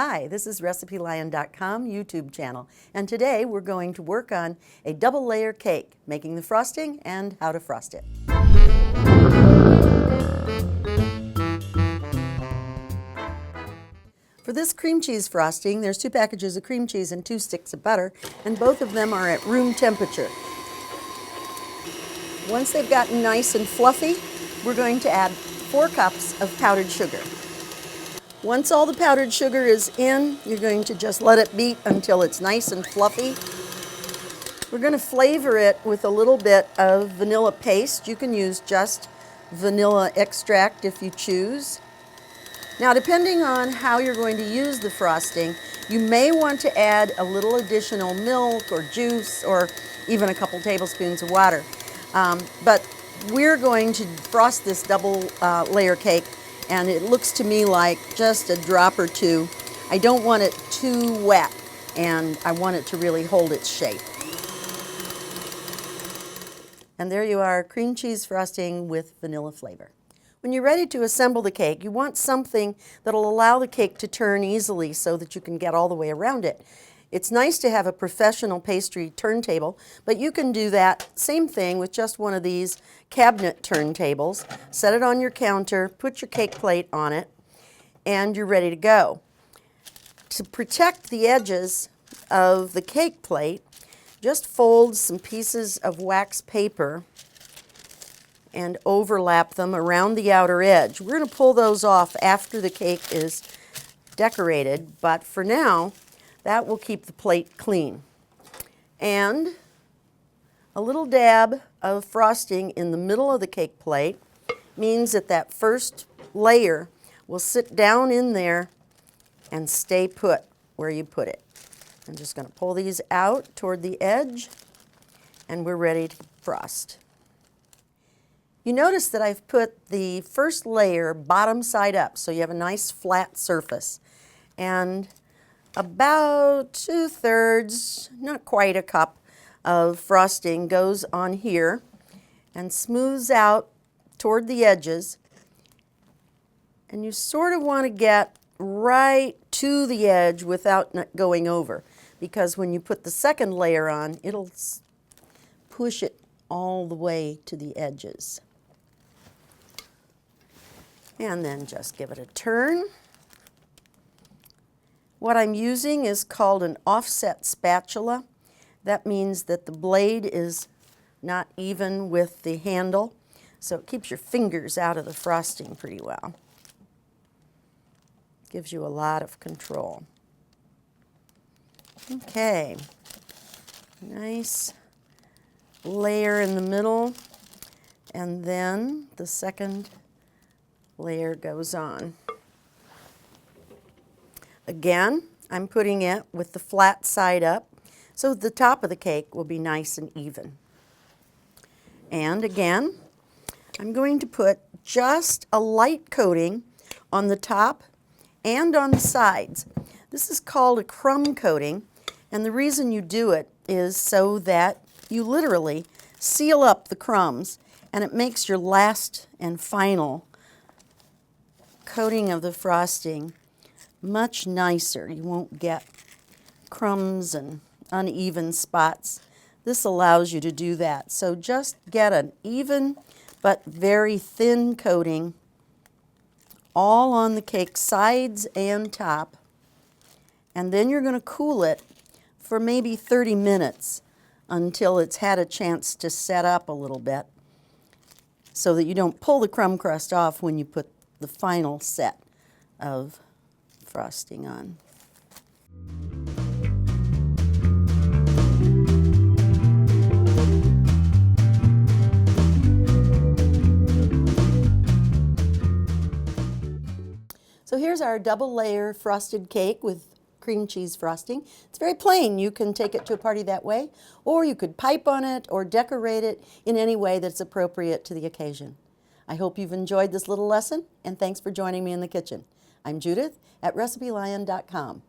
Hi, this is RecipeLion.com YouTube channel, and today we're going to work on a double layer cake, making the frosting and how to frost it. For this cream cheese frosting, there's 2 packages of cream cheese and 2 sticks of butter, and both of them are at room temperature. Once they've gotten nice and fluffy, we're going to add 4 cups of powdered sugar. Once all the powdered sugar is in, you're going to just let it beat until it's nice and fluffy. We're going to flavor it with a little bit of vanilla paste. You can use just vanilla extract if you choose. Now, depending on how you're going to use the frosting, you may want to add a little additional milk or juice or even a couple tablespoons of water. But we're going to frost this double layer cake, and it looks to me like just a drop or 2. I don't want it too wet, and I want it to really hold its shape. And there you are, cream cheese frosting with vanilla flavor. When you're ready to assemble the cake, you want something that'll allow the cake to turn easily so that you can get all the way around it. It's nice to have a professional pastry turntable, but you can do that same thing with just one of these cabinet turntables. Set it on your counter, put your cake plate on it, and you're ready to go. To protect the edges of the cake plate, just fold some pieces of wax paper and overlap them around the outer edge. We're going to pull those off after the cake is decorated, but for now, that will keep the plate clean. And a little dab of frosting in the middle of the cake plate means that that first layer will sit down in there and stay put where you put it. I'm just going to pull these out toward the edge, and we're ready to frost. You notice that I've put the first layer bottom side up, so you have a nice flat surface. And about 2/3, not quite a cup, of frosting goes on here and smooths out toward the edges. And you sort of want to get right to the edge without not going over, because when you put the second layer on, it'll push it all the way to the edges. And then just give it a turn. What I'm using is called an offset spatula. That means that the blade is not even with the handle, so it keeps your fingers out of the frosting pretty well. Gives you a lot of control. Okay, nice layer in the middle, and then the second layer goes on. Again, I'm putting it with the flat side up so the top of the cake will be nice and even. And again, I'm going to put just a light coating on the top and on the sides. This is called a crumb coating, and the reason you do it is so that you literally seal up the crumbs, and it makes your last and final coating of the frosting much nicer. You won't get crumbs and uneven spots. This allows you to do that. So just get an even but very thin coating all on the cake sides and top, and then you're going to cool it for maybe 30 minutes until it's had a chance to set up a little bit, so that you don't pull the crumb crust off when you put the final set of frosting on. So here's our double layer frosted cake with cream cheese frosting. It's very plain. You can take it to a party that way, or you could pipe on it or decorate it in any way that's appropriate to the occasion. I hope you've enjoyed this little lesson, and thanks for joining me in the kitchen. I'm Judith at RecipeLion.com.